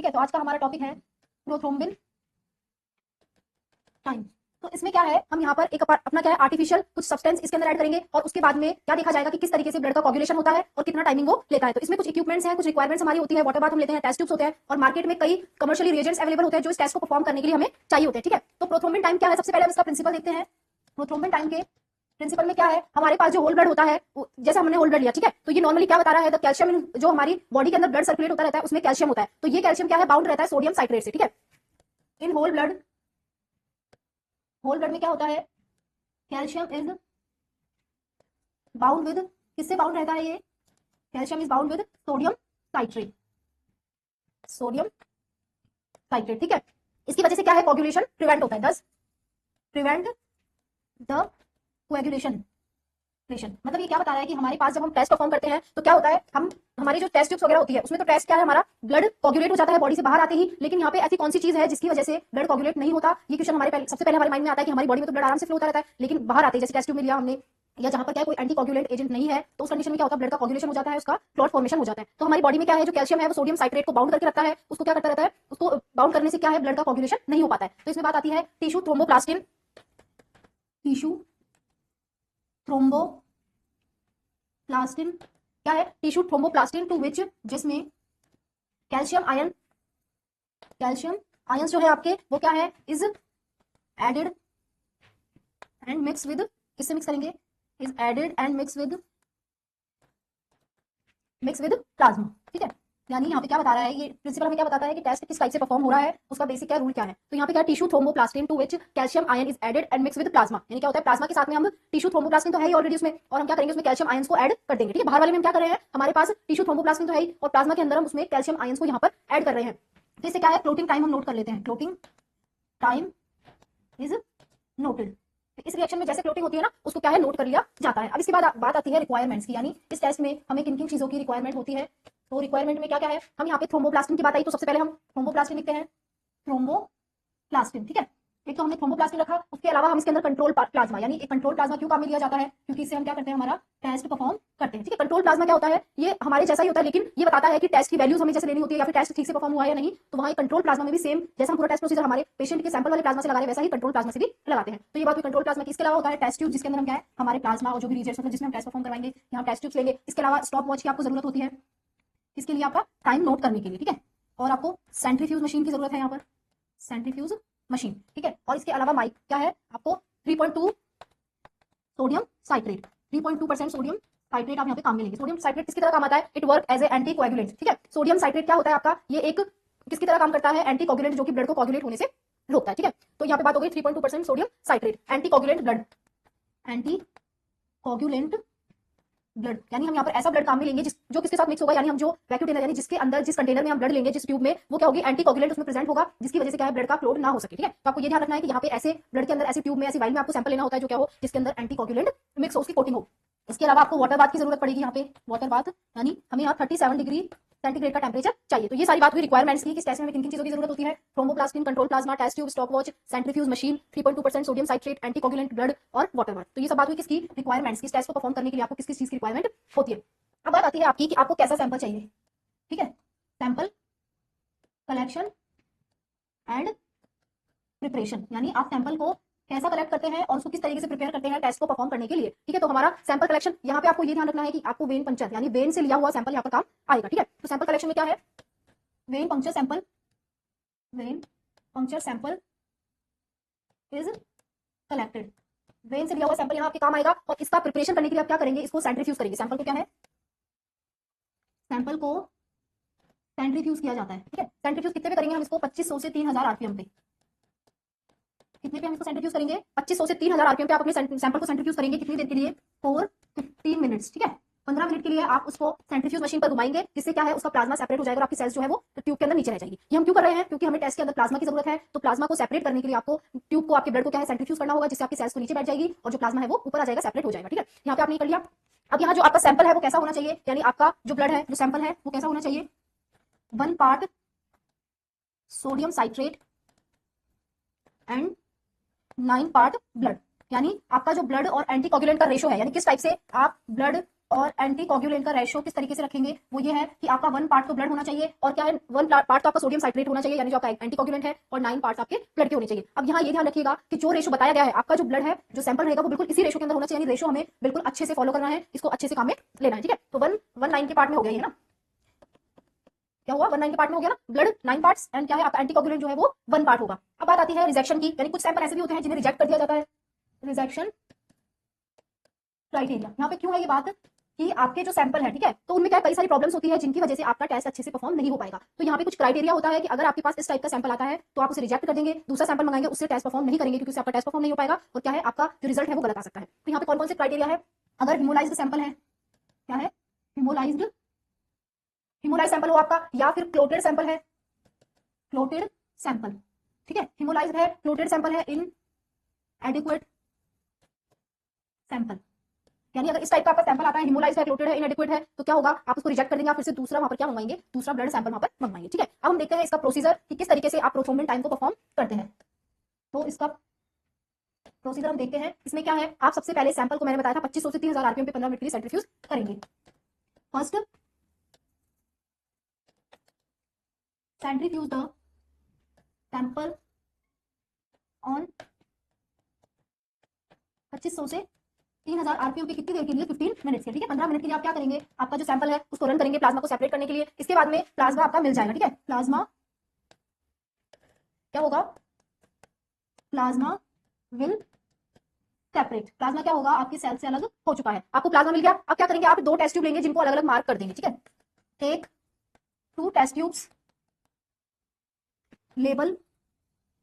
है। तो आज का हमारा टॉपिक है प्रोथ्रोम्बिन टाइम। तो इसमें क्या है, हम यहाँ पर एक अपना क्या है आर्टिफिशियल कुछ सब्सटेंस इसके अंदर ऐड करेंगे और उसके बाद में क्या देखा जाएगा कि किस तरीके से ब्लड का कोगुलेशन होता है और कितना टाइमिंग वो लेता है। तो इसमें कुछ इक्विपमेंट्स हैं, कुछ रिक्वायरमेंट्स हमारी होती है, वाटर बाथ हम लेते हैं, टेस्ट ट्यूब्स होते हैं और मार्केट में कई कमर्शियल रिएजेंट्स अवेलेबल होते हैं जो इस टेस्ट को परफॉर्म करने के लिए हमें चाहिए होते हैं। ठीक है, तो प्रोथ्रोम्बिन टाइम क्या है, सबसे पहले हम इसका प्रिंसिपल देखते हैं। प्रोथ्रोम्बिन टाइम के प्रिंसिपल में क्या है, हमारे पास जो होल ब्लड होता है, जैसे हमने होल ब्लड लिया, ठीक है, तो ये नॉर्मली क्या बता रहा है, द कैल्शियम जो हमारी बॉडी के अंदर ब्लड सर्कुलेट होता रहता है उसमें कैल्शियम होता है। तो ये कैल्शियम क्या है, बाउंड रहता है सोडियम साइट्रेट से। ठीक है, इन होल ब्लड में क्या होता है, कैल्शियम इज बाउंड विद, किससे बाउंड रहता है ये, calcium is bound with sodium citrate, sodium citrate. ठीक है, इसकी वजह से क्या है, कोगुलेशन प्रिवेंट होता है, दस प्रिवेंट द कोएगुलेशन। मतलब ये क्या बता रहा है कि हमारे पास जब हम टेस्ट परफॉर्म करते हैं तो क्या होता है, हम हमारी जो टेस्ट ट्यूब्स वगैरह होती है उसमें तो टेस्ट क्या है, हमारा ब्लड कोगुलेट हो जाता है बॉडी से बाहर आते ही। लेकिन यहाँ पे ऐसी कौन सी चीज है जिसकी वजह से ब्लड कोगुलेट नहीं होता, ये क्वेश्चन हमारे सबसे पहले हमारे माइंड में आता है कि हमारी बॉडी में तो ब्लड आराम से फ्लो होता रहता है, लेकिन बाहर आते हैं, जैसे टेस्ट ट्यूब में लिया हमने या जहां पर क्या कोई एंटी कोगुलेंट एजेंट नहीं है, तो उस कंडीशन में क्या होता है, ब्लड का कोगुलेशन हो जाता है, उसका क्लॉट फॉर्मेशन हो जाता है। तो हमारी बॉडी में क्या है, जो कैल्शियम है वो सोडियम साइट्रेट को बाउंड करके रखता है, उसको क्या करता रहता है, उसको बाउंड करने से क्या है, ब्लड का कोगुलेशन नहीं हो पाता है। तो इसमें बात आती है टिश्यू थ्रोम्बोप्लास्टिन, टिश्यू थ्रोम्बोप्लास्टिन क्या है, टिश्यू थ्रोम्बोप्लास्टिन टू विच, जिसमें कैल्शियम आयंस जो है आपके वो क्या है, is added and mix with, किससे मिक्स करेंगे, is added and mix with plasma. ठीक है, यानी यहाँ पे क्या बता रहा है, ये प्रिंसिपल हमें क्या बताता है कि टेस्ट किस टाइप से परफॉर्म हो रहा है, उसका बेसिक क्या रूल क्या है। तो यहाँ पे क्या, tissue thromboplastin to which calcium ion is added and mix with plasma, यानी क्या होता है, प्लाज्मा के साथ में हम टिश्यू थ्रोम्बोप्लास्टिन तो है ही ऑलरेडी उसमें, और हम क्या करेंगे, उसमें कैल्शियम आयंस को ऐड कर देंगे। ठीक है, बाहर वाले में हम क्या कर रहे हैं, हमारे पास टिश्यू थ्रोम्बोप्लास्टिन तो है ही और प्लाज्मा के अंदर हम उसमें कैल्शियम आयंस को यहाँ पर ऐड कर रहे हैं। तो इससे क्या है, क्लोटिंग टाइम हम नोट कर लेते हैं, क्लोटिंग टाइम इज नोटेड। इस रिएक्शन में जैसे क्लोटिंग होती है ना, उसको क्या है, नोट कर लिया जाता है। अब इसके बाद बात आती है रिक्वायरमेंट्स की, यानी इस टेस्ट में हमें किन किन चीजों की रिक्वायरमेंट होती है। तो रिक्वायरमेंट में क्या क्या है, हम यहाँ पे थ्रोम्बोप्लास्टिन की बात आई तो सबसे पहले हम थ्रोम्बोप्लास्टिन लिखते हैं, थ्रोम्बोप्लास्टिन। ठीक है, एक तो हमने थ्रोम्बोप्लास्टिन रखा, उसके अलावा हम इसके अंदर कंट्रोल प्लाज्मा, यानी एक कंट्रोल प्लाज्मा क्यों काम में लिया जाता है, क्योंकि इससे हम क्या करते हैं, हमारा टेस्ट परफॉर्म करते हैं। ठीक है, कंट्रोल प्लाज्मा क्या होता है, ये हमारे जैसा ही होता है, लेकिन ये बताता है कि टेस्ट की वैल्यूज हमें जैसे लेनी होती है या फिर टेस्ट ठीक से परफॉर्म हुआ है या नहीं। तो वहाँ कंट्रोल प्लाज्मा में भी सेम, जैसा हम पूरा टेस्ट प्रोसीजर हमारे पेशेंट के सैंपल वाले प्लाज्मा से लगा रहे हैं, वैसा ही कंट्रोल प्लाज्मा से भी लगाते हैं। तो ये बात कंट्रोल प्लाज्मा की। इसके अलावा होता है टेस्ट ट्यूब, जिसके अंदर हम क्या है, हमारे प्लाज्मा और जो भी रिएजेंट्स मतलब जिसमें हम टेस्ट परफॉर्म करवाएंगे, यहाँ टेस्ट ट्यूब्स लेंगे। इसके अलावा स्टॉप वॉच की आपको जरूरत होती है, इसके लिए आपका टाइम नोट करने के लिए। ठीक है, और आपको सेंट्रीफ्यूज मशीन की जरूरत है, यहाँ पर सेंट्रीफ्यूज मशीन। ठीक है, और इसके अलावा माइक क्या है, आपको 3.2 सोडियम साइट्रेट, 3.2% सोडियम साइट्रेट आप यहाँ पे काम में लेंगे। सोडियम साइट्रेट किसकी तरह काम आता है, it work as a anti coagulant. ठीक है, सोडियम साइट्रेट क्या होता है आपका, ये एक किसकी तरह काम करता है, एंटी कोएगुलेंट, जो कि ब्लड को कोएगुलेट होने से रोकता है। ठीक है, तो यहाँ पे बात हो गई 3.2% sodium citrate, anti coagulant blood, anti coagulant blood, यानी हम यहाँ पर ऐसा ब्लड काम में लेंगे जो किसके साथ मिक्स होगा, यानी हम जो वैक्यूम कंटेनर, यानी जिसके अंदर जिस कंटेनर में हम ब्लड लेंगे, जिस ट्यूब में, वो क्या होगी, एंटी कोगुलेंट उसमें प्रेजेंट होगा, जिसकी वजह से क्या है, ब्लड का फ्लो ना हो सके। ठीक है, तो आपको ये ध्यान रखना है कि यहाँ पे ऐसे ब्लड के अंदर ऐसी ट्यूब में, ऐसी वाइल में आपको सैंपल लेना होता है जो क्या हो, जिसके अंदर एंटी कोगुलेंट मिक्स हो, उसकी कोटिंग हो। इसके अलावा आपको वाटर बाथ की जरूरत पड़ेगी, यहाँ पे वाटर बाथ, यानी हमें यहाँ 37 डिग्री सेंटीग्रेड का टेंपरेचर चाहिए। तो ये सारी बात हुई रिक्वायरमेंट्स की, किस टेस्ट में किन किन चीजों की जरूरत होती है, thromboplastin, control plasma, test tube, stop watch, centrifuge machine, 3.2% sodium citrate, anti coagulant blood और वाटर बाथ। तो ये सब बात हुई किसकी, रिक्वायरमेंट्स, किस टेस्ट को परफॉर्म करने के लिए आपको किस किस चीज की रिक्वायरमेंट होती है। अब बात आती है आपकी कि आपको कैसा सैंपल चाहिए। ठीक है, सैंपल कलेक्शन एंड प्रिपरेशन, यानी आप सैंपल को कैसा कलेक्ट करते हैं और उसको किस तरीके से प्रिपेयर करते हैं टेस्ट को परफॉर्म करने के लिए। ठीक है, तो हमारा सैंपल कलेक्शन, यहाँ पे आपको ये ध्यान रखना है कि आपको वेन पंक्चर, यानी वेन से लिया हुआ सैंपल यहाँ पर काम आएगा। ठीक है, तो सैंपल कलेक्शन में क्या है, when puncture sample, when puncture sample is collected, when से लिया हुआ सैंपल यहाँ आपके काम आएगा। और इसका प्रिपरेशन करने के लिए आप क्या करेंगे, इसको सेंट्रीफ्यूज करेंगे। सैंपल को क्या है, सैंपल को सेंट्रीफ्यूज किया जाता है। ठीक है, सेंट्रीफ्यूज कितने पे करेंगे हम इसको, 2500 से 3000 आरपीएम पे। कितने पे हम इसको सेंट्रीफ्यूज करेंगे, 2500 से 3000 आरपीएम पे आप अपने सैंपल को सेंट्रीफ्यूज करेंगे। कितनी देर के लिए, 15 मिनट्स। ठीक है, 15 मिनट के लिए आप उसको सेंट्रीफ्यूज मशीन पर घुमाएंगे, जिससे क्या है, उसका प्लाज्मा सेपरेट हो जाएगा और आपकी सेल्स जो है वो ट्यूब के अंदर नीचे रह जाएगी। ये हम क्यों कर रहे हैं, क्योंकि हमें टेस्ट के अंदर प्लाज्मा की जरूरत है। तो प्लाज्मा को सेपरेट करने के लिए आपको ट्यूब को, आपके ब्लड को क्या है, सेंट्रीफ्यूज करना होगा, जिससे आपकी सेल्स को नीचे बैठ जाएगी और जो प्लाज्मा है वो ऊपर आ जाएगा, सेपरेट हो जाएगा। ठीक है, यहाँ पे आपने कर लिया। अब यहाँ जो आपका सैंपल है वो कैसा होना चाहिए, यानी आपका जो ब्लड है, जो सैंपल है वो कैसा होना चाहिए, 1 part sodium citrate and 9 part blood, यानी आपका जो ब्लड और एंटीकोगुलेंट का रेशो है, यानी किस टाइप से आप ब्लड और एंटी कोगुलेंट का रेशो किस तरीके से रखेंगे, वो ये है कि आपका 1 पार्ट तो ब्लड होना चाहिए और क्या है 1 पार्ट तो आपका सोडियम साइट्रेट होना चाहिए, यानी जो आपका एंटी कोगुलेंट है, और 9 पार्ट्स आपके ब्लड के होने चाहिए। अब यहाँ ये ध्यान रखिएगा कि जो रेशो बताया गया है, आपका जो ब्लड है, जो सैंपल रहेगा, वो बिल्कुल इसी रेशो के अंदर होना चाहिए, यानी रेशो हमें बिल्कुल अच्छे से फॉलो करना है, इसको अच्छे से काम में लेना है, ठीक है। तो 1 9 के पार्ट में हो गया ये ना, क्या हुआ 1 9 के पार्ट में हो गया ना, ब्लड 9 पार्ट्स एंड क्या है आपका एंटीकोगुलेंट जो है वो 1 पार्ट होगा। अब बात आती है रिजेक्शन की, यानी कुछ सैंपल ऐसे भी होते हैं जिन्हें रिजेक्ट कर दिया जाता है, रिजेक्शन क्राइटेरिया। यहाँ पे क्यों है ये बात कि आपके जो सैंपल है, ठीक है, तो उनमें क्या कई सारी प्रॉब्लम्स होती है जिनकी वजह से आपका टेस्ट अच्छे से परफॉर्म नहीं हो पाएगा। तो यहाँ पे कुछ क्राइटेरिया होता है कि अगर आपके पास इस टाइप का सैंपल आता है तो आप उसे रिजेक्ट कर देंगे, दूसरा सैंपल मंगाएंगे, उससे टेस्ट परफॉर्म नहीं करेंगे, क्योंकि उससे आपका टेस्ट परफॉर्म नहीं हो पाएगा और क्या है आपका जो रिजल्ट है वो गलत आ सकता है। तो यहाँ पे कौन कौन से क्राइटेरिया है, अगर हिमोलाइज्ड सैंपल है, क्या है हिमोलाइज्ड, हिमोलाइज्ड सैंपल हो आपका, या फिर क्लोटेड सैंपल है, क्लोटेड सैंपल, ठीक है, हिमोलाइज्ड है, क्लोटेड सैंपल है, इन एडिक्वेट सैंपल, यानी अगर इस टाइप का आपका सैंपल आता है, हिमोलाइज्ड है, क्लोटेड है, इनएडिक्वेट है, तो क्या होगा आप उसको रिजेक्ट कर देंगे, आप फिर से दूसरा वहां पर क्या मंगवाएंगे, दूसरा ब्लड सैंपल वहां पर मंगवाएंगे, ठीक है। अब हम देखते हैं इसका प्रोसीजर कि किस तरीके से आप प्रोथ्रोम्बिन टाइम को परफॉर्म करते हैं। तो इसका प्रोसीजर हम देखते हैं, इसमें क्या है, आप सबसे पहले सैंपल को मैंने बताया था 2500 से 3000 आरपीएम पे 15 मिनट के लिए सेंट्रीफ्यूज करेंगे। First centrifuge the sample on 2500 से 3000 आरपीएम पे कितनी देर के लिए, 15 मिनट के, ठीक है। 15 मिनट के लिए आप क्या करेंगे, आपका जो सैंपल है उसको रन करेंगे प्लाज्मा को सेपरेट करने के लिए। इसके बाद में प्लाज्मा आपका मिल जाएगा, ठीक है, प्लाज्मा क्या होगा, प्लाज्मा विल सेपरेट, प्लाज्मा क्या होगा आपकी सेल से अलग हो चुका है, आपको प्लाज्मा मिल गया। अब क्या करेंगे आप 2 टेस्ट ट्यूब लेंगे जिनको अलग अलग मार्क कर देंगे, ठीक है। Take 2 test tubes, label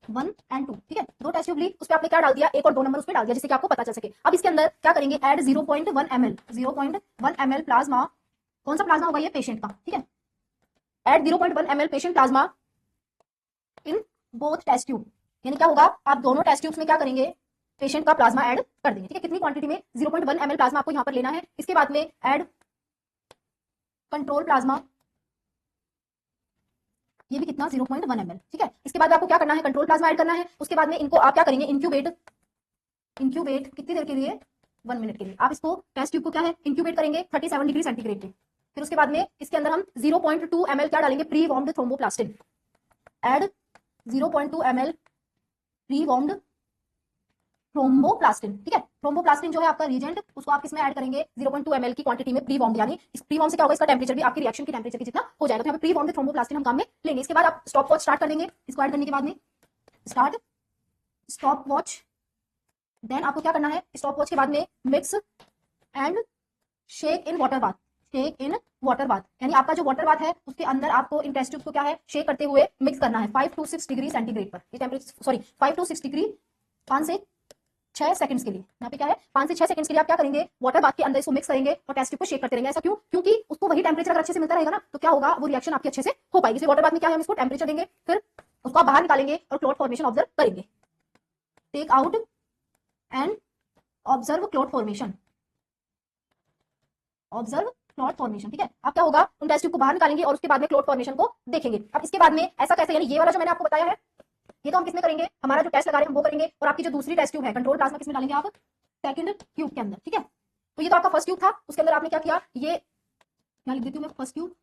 1 and 2, ठीक है, 2 टेस्ट ट्यूब ली, उस पर आपने क्या डाल दिया, 1 और 2 नंबर उस पर डाल दिया जिससे कि आपको पता चल सके। अब इसके अंदर क्या करेंगे, ऐड 0.1 ml, 0.1 ml प्लाज्मा, कौन सा प्लाज्मा होगा ये, पेशेंट का, ठीक है, add 0.1 ml patient plasma in both test tube, यानी क्या होगा आप दोनों टेस्ट ट्यूब्स में क्या करेंगे, पेशेंट का प्लाज्मा ऐड कर देंगे, ठीक है। कितनी क्वांटिटी में, 0.1 ml प्लाज्मा आपको यहां पर लेना है। इसके बाद में ऐड कंट्रोल प्लाज्मा, ये भी कितना 0.1 ml, ठीक है। इसके बाद आपको क्या करना है, कंट्रोल प्लाज्मा ऐड करना है। उसके बाद में इनको आप क्या करेंगे, इंक्यूबेट, इंक्यूबेट कितनी देर के लिए, 1 मिनट के लिए। आप इसको टेस्ट ट्यूब को क्या है इंक्यूबेट करेंगे 37 डिग्री सेंटीग्रेड पे। फिर उसके बाद में इसके अंदर हम 0.2 ml क्या डालेंगे, pre warmed thromboplastin, add 0.2 ml pre warmed thromboplastin, ठीक है। थ्रोम्बोप्लास्टिन जो है आपका रिएजेंट, उसको आप किसमें ऐड करेंगे, 0.2 ml की क्वांटिटी में प्री वॉर्म्ड, यानी इस प्री वॉर्म से क्या होगा, इसका टेंपरेचर भी आपकी रिएक्शन की टेंपरेचर की जितना हो जाएगा। तो यहाँ पे प्री वॉर्म्ड थ्रोम्बोप्लास्टिन हम काम में लेंगे। इसके बाद आप स्टॉप वॉच स्टार्ट कर देंगे, इसको ऐड करने के बाद में स्टार्ट स्टॉप वॉच। देन आपको क्या करना है, स्टॉप वॉच के बाद में mix and shake in water bath, shake in water bath, यानी आपका जो वाटर बाथ है उसके अंदर आपको इन टेस्ट ट्यूब को क्या है शेक करते हुए मिक्स करना है 5 to 6 डिग्री सेंटीग्रेड पर, ये टेंपरेचर सॉरी 5 to 6 डिग्री 5 से 6 सेकंड्स के लिए। यहाँ पे क्या है 5 से 6 सेकंड्स के लिए आप क्या करेंगे, वाटर बाथ के अंदर इसको मिक्स करेंगे और टेस्ट ट्यूब को शेक करते रहेंगे। ऐसा क्यों, क्योंकि उसको वही टेंपरेचर अगर अच्छे से मिलता रहेगा ना तो क्या होगा, वो रिएक्शन आपकी अच्छे से हो पाएगी। इसलिए वाटर बाथ में क्या है, हम इसको टेंपरेचर देंगे, फिर उसको आप बाहर निकालेंगे और क्लॉट फॉर्मेशन ऑब्जर्व करेंगे। Take out and observe clot formation, observe clot formation, ठीक है। अब क्या होगा, उन टेस्ट ट्यूब को बाहर निकालेंगे और उसके बाद में क्लॉट फॉर्मेशन को देखेंगे। अब इसके बाद में ऐसा कैसे, यानी ये वाला जो मैंने आपको बताया है ये तो हम किसमें करेंगे, हमारा जो टेस्ट लगा रहे हैं हम वो करेंगे, और आपकी जो दूसरी टेस्ट ट्यूब है कंट्रोल प्लाज्मा किसमें डालेंगे आप, सेकंड ट्यूब के अंदर, ठीक है। तो ये तो आपका फर्स्ट ट्यूब था, उसके अंदर आपने क्या किया, ये यहाँ लिख देती हूँ मैं फर्स्ट ट्यूब।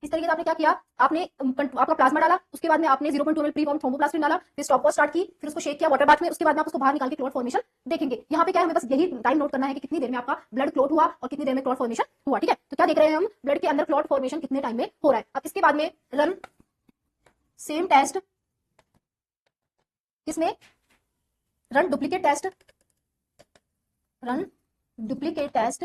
इस तरीके से आपने क्या किया, आपने आपका प्लाज्मा डाला, उसके बाद में आपने 0.2 ml प्री वॉर्म थ्रोम्बोप्लास्टिन डाला, फिर स्टॉप वॉच स्टार्ट की, फिर उसको शेक किया वाटर बाथ में, उसके बाद में आप उसको बाहर निकाल के क्लॉट फॉर्मेशन देखेंगे। यहाँ पे क्या है, हमें बस यही टाइम नोट करना है कि कितनी देर में आपका ब्लड क्लॉट हुआ और कितनी देर में क्लॉट फॉर्मेशन हुआ, ठीक है। तो क्या देख रहे हैं हम, ब्लड के अंदर क्लॉट फॉर्मेशन कितने टाइम में हो रहा है। अब इसके बाद में रन सेम टेस्ट, किसमें, run duplicate test, run duplicate test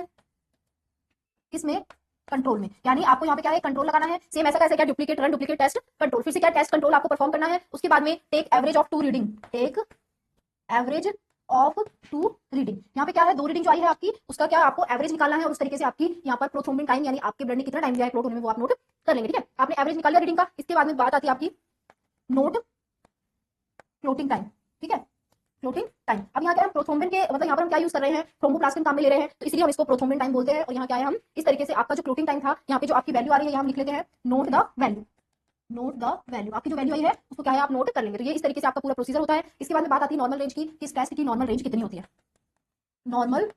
किसमें, कंट्रोल में, यानी आपको यहाँ पे क्या है कंट्रोल लगाना है। सेम ऐसा कैसे, क्या duplicate run duplicate test control, फिर से क्या टेस्ट कंट्रोल आपको परफॉर्म करना है। उसके बाद में take average of 2 reading, take average of 2 reading, यहाँ पे क्या है 2 रीडिंग जो आई है आपकी, उसका क्या आपको एवरेज निकालना है और उस तरीके से आपकी यहाँ पर प्रोथ्रोम्बिन टाइम, यानी आपके ब्लड ने कितना टाइम दिया है क्लॉट होने में, वो आप नोट कर लेंगे, ठीक है। आपने एवरेज निकाल लिया रीडिंग का। इसके बाद में बात आती है आपकी नोट क्लोटिंग टाइम, ठीक है, क्लोटिंग टाइम। अब यहाँ क्या है प्रोथ्रोम्बिन के, मतलब यहाँ पर हम क्या यूज कर रहे हैं, थ्रोम्बोप्लास्टिन काम में ले रहे हैं, तो इसलिए हम इसको प्रोथ्रोम्बिन टाइम बोलते हैं। और यहाँ क्या है, हम इस तरीके से आपका जो क्लोटिंग टाइम था, यहाँ पे जो आपकी वैल्यू आ रही है यहाँ हम लिख लेते हैं note the value, note the value, आपकी जो वैल्यू आई है उसको क्या है आप नोट कर लेंगे। तो ये इस तरीके से आपका पूरा प्रोसीजर होता है। इसके बाद में बात आती है नॉर्मल रेंज की, इस टेस्ट की नॉर्मल रेंज कितनी होती है, नॉर्मल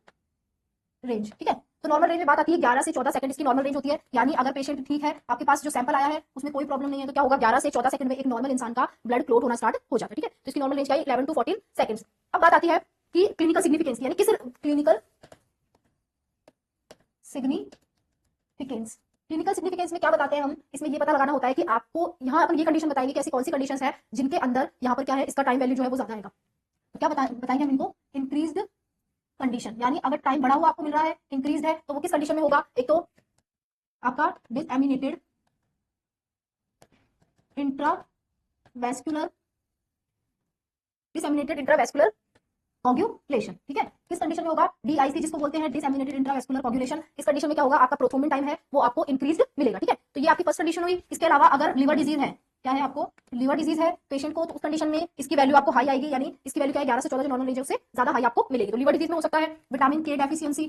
रेंज, ठीक है। तो नॉर्मल रेंज में बात आती है 11 से 14 सेकंड इसकी नॉर्मल रेंज होती है। यानी अगर पेशेंट ठीक है, आपके पास जो सैंपल आया है उसमें कोई प्रॉब्लम नहीं है, तो क्या होगा 11 से 14 सेकंड में एक नॉर्मल इंसान का ब्लड क्लोट होना स्टार्ट हो जाता है। ठीक है, तो इसकी नॉर्मल रेंज क्या है 11 टू 14 सेकंड्स। अब बात आती है कि क्लिनिकल सिग्निफिकेंस यानी किस क्लिनिकल सिग्निफिकेंस। क्लिनिकल सिग्निफिकेंस में क्या बताते हैं हम, इसमें ये पता लगाना होता है कि आपको यहाँ पर ये कंडीशन बताएंगे कि ऐसी कौन सी कंडीशंस है जिनके अंदर यहाँ पर क्या है इसका टाइम वैल्यू जो है वो ज्यादा आएगा। तो क्या बताएंगे हम इनको, इंक्रीज्ड कंडीशन, यानी अगर टाइम बढ़ा हुआ आपको मिल रहा है, इंक्रीज्ड है, तो वो किस कंडीशन में होगा, एक तो आपका डिसएमिनेटेड इंट्रावेस्कुलर कॉग्युलेशन। ठीक है, किस कंडीशन में होगा, डीआईसी जिसको बोलते हैं डिसएमिनेटेड इंट्रावेस्कुलर कॉग्युलेशन। इस कंडीशन में क्या होगा, आपका प्रोथ्रोम्बिन टाइम है वो आपको इंक्रीज्ड मिलेगा। ठीक है, तो ये आपकी फर्स्ट कंडीशन हुई। इसके अलावा अगर लिवर डिजीज है, क्या है आपको लिवर डिजीज है पेशेंट को, तो उस कंडीशन में इसकी वैल्यू आपको हाई आएगी, यानी इसकी वैल्यू क्या है 11 से 14 जो नॉर्मल रेंज है उससे ज्यादा हाई आपको मिलेगी। तो लिवर डिजीज में हो सकता है विटामिन के डेफिशिएंसी,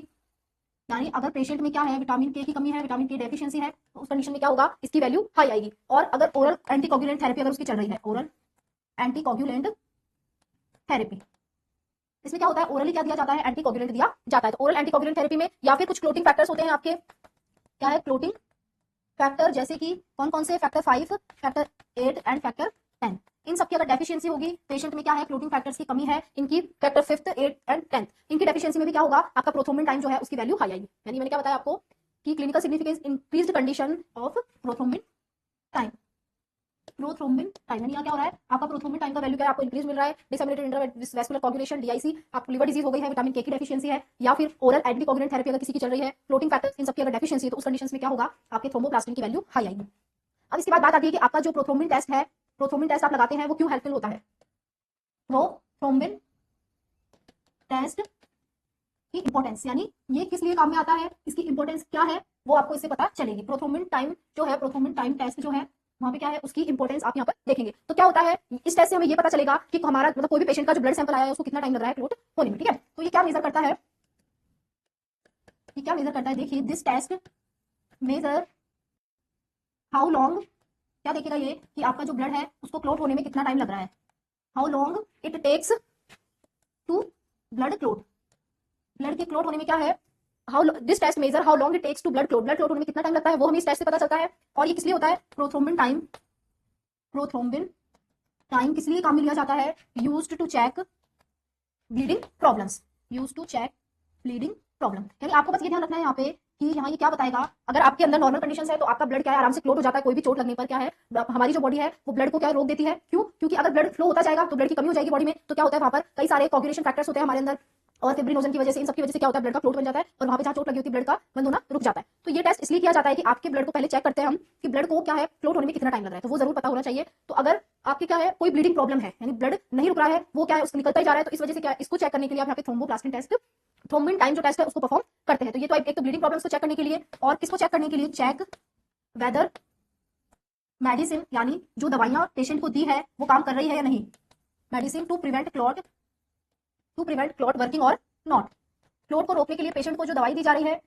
यानी अगर पेशेंट में क्या है विटामिन के की कमी है, विटामिन के डेफिशिएंसी है, तो उस कंडीशन में क्या होगा इसकी वैल्यू हाई आएगी। और अगर ओरल एंटीकोगुलेंट थेरेपी अगर उसकी चल रही है, ओरल एंटीकोगुलेंट थेरेपी, इसमें क्या होता है ओरली क्या दिया जाता है, एंटीकोगुलेंट दिया जाता है। तो ओरल एंटीकोगुलेंट थेरेपी में या फिर कुछ क्लोटिंग फैक्टर्स होते हैं आपके, क्या है क्लोटिंग फैक्टर, जैसे कि कौन कौन से, फैक्टर 5, फैक्टर 8 एंड फैक्टर 10। इन सबकी अगर डेफिशिएंसी होगी, पेशेंट में क्या है क्लोटिंग फैक्टर्स की कमी है, इनकी फैक्टर 5, 8 एंड 10, इनकी डेफिशिएंसी में भी क्या होगा आपका प्रोथ्रोम्बिन टाइम जो है उसकी वैल्यू हाई आएगी। यानी मैंने क्या बताया आपको कि clinical significance increased condition of prothrombin time. Prothrombin time यानी यहाँ क्या हो रहा है, आपका प्रोथ्रोम्बिन टाइम का वैल्यू क्या है आपको इंक्रीज मिल रहा है। डिसएमिनेटेड इंट्रावेस्कुलर कॉग्युलेशन डीआईसी, आपको लिवर डिजीज हो गई है, विटामिन के की डेफिशिएंसी है, या फिर ओरल एंटीकोगुलेंट थेरेपी अगर किसी की चल रही है, फ्लोटिंग फैक्टर्स इन सबकी अगर डेफिशिएंसी है, तो उस कंडीशन में क्या होगा आपके थ्रोम्बोप्लास्टिन की वैल्यू हाई आएगी। अब इसके बाद बात आती है कि आपका जो प्रोथ्रोम्बिन टेस्ट है, प्रोथ्रोम्बिन टेस्ट आप लगाते हैं वो क्यों हेल्पफुल होता है। प्रोथ्रोम्बिन टेस्ट की इंपॉर्टेंस, यानी ये किस लिए काम में आता है, इसकी इंपॉर्टेंस क्या है वो आपको इससे पता चलेगी। प्रोथ्रोम्बिन टाइम जो है, प्रोथ्रोम्बिन टाइम टेस्ट जो है वहां पे क्या है उसकी इंपॉर्टेंस आप यहाँ पर देखेंगे। तो क्या होता है इस टेस्ट से हमें ये पता चलेगा कि हमारा मतलब कोई भी पेशेंट का जो ब्लड सैंपल आया है उसको कितना टाइम लग रहा है क्लोट होने में। ठीक है, तो ये क्या मेजर करता है, ये क्या मेजर करता है, देखिए this test measure how long, क्या देखेगा ये कि आपका जो ब्लड है उसको क्लोट होने में कितना टाइम लग रहा है, how long it takes to blood clot. Blood के क्लोट होने में क्या है, how this test measure how long it takes to blood clot, blood clot होने में कितना टाइम लगता है वो हमें इस टेस्ट से पता चलता है। और ये किस लिए होता है, प्रोथ्रोम्बिन टाइम, प्रोथ्रोम्बिन टाइम किस लिए काम में लिया जाता है, used to check bleeding problems, used to check bleeding problem. यानी आपको बस ये ध्यान रखना है यहाँ पे कि यहाँ ये क्या बताएगा, अगर आपके अंदर नॉर्मल कंडीशन है तो आपका ब्लड क्या है आराम से क्लोट हो जाता है, कोई भी चोट लगने पर क्या है हमारी जो बॉडी है वो ब्लड को क्या रोक देती है, क्यों, क्योंकि अगर ब्लड फ्लो होता जाएगा तो ब्लड की कमी हो जाएगी बॉडी में, तो क्या होता है वहां पर कई सारे कोगुलेशन फैक्टर्स होते हैं हमारे अंदर, और फिब्रिनोजन की वजह से, इन सब की वजह से क्या होता है ब्लड का फ्लोट बन जाता है, और वहां पे जहाँ चोट लगी होती है ब्लड का बंद होना रुक जाता है। तो ये टेस्ट इसलिए किया जाता है कि आपके ब्लड को पहले चेक करते हैं हम कि ब्लड को क्या है फ्लोट होने में कितना टाइम लग रहा है, तो वो जरूर पता होना चाहिए। तो अगर आपके क्या है कोई ब्लीडिंग प्रॉब्लम है, यानी ब्लड नहीं रुक रहा है, वो क्या है उसको निकलता ही जा रहा है, तो इस वजह से क्या इसको चेक करने के लिए आप यहाँ पे थ्रोम्बोप्लास्टिन टेस्ट, थ्रोम्बिन टाइम जो टेस्ट है उसको परफॉर्म करते हैं। तो ये तो एक तो ब्लीडिंग प्रॉब्लम्स को चेक करने के लिए, और किसको चेक करने के लिए, चेक वेदर मेडिसिन, यानी जो दवाइयां पेशेंट को दी है वो काम कर रही है या नहीं, medicine to prevent clot working और नॉट, क्लोट को रोकने के लिए पेशेंट को जो दवाई दी जा रही है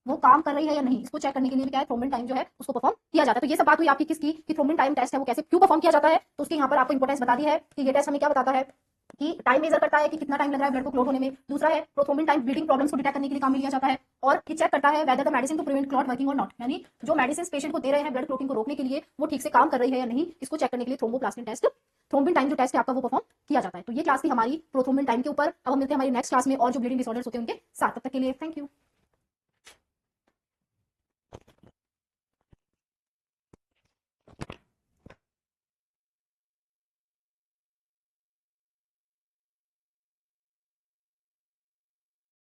वो काम कर रही है या नहीं, इसको चेक करने के लिए भी क्या है थ्रोम्बिन टाइम जो है उसको परफॉर्म किया जाता है। तो ये सब बात हुई आपकी किसकी, कि थ्रोम्बिन टाइम टेस्ट है वो कैसे क्यों परफॉर्म किया जाता है, तो उसके यहाँ पर आपको इंपॉर्टेंस बता दी है कि ये टेस्ट हमें क्या बताता है कि टाइम मेजर करता है कि कितना टाइम लग रहा है ब्लड को क्लोट होने में। दूसरा है प्रोथ्रोम्बिन टाइम ब्लीडिंग प्रॉब्लम्स को डिटेक्ट करने के लिए काम में लिया जाता है, और ये चेक करता है whether the medicine to prevent clot working और नॉट, यानी जो मेडिसिन पेशेंट को दे रहे हैं ब्लड क्लोटिंग को रोकने के लिए वो ठीक से काम कर रही है या नहीं, इसको चेक करने के लिए थ्रोम्बोप्लास्टिन टेस्ट, थ्रोम्बिन टाइम जो टेस्ट है आपका वो परफॉर्म किया जाता है। तो ये क्लास थी हमारी प्रोथ्रोम्बिन टाइम के ऊपर। अब हम मिलते हैं हमारी नेक्स्ट क्लास में और जो ब्लीडिंग डिसऑर्डर्स होते हैं उनके साथ, तब तक के लिए थैंक यू।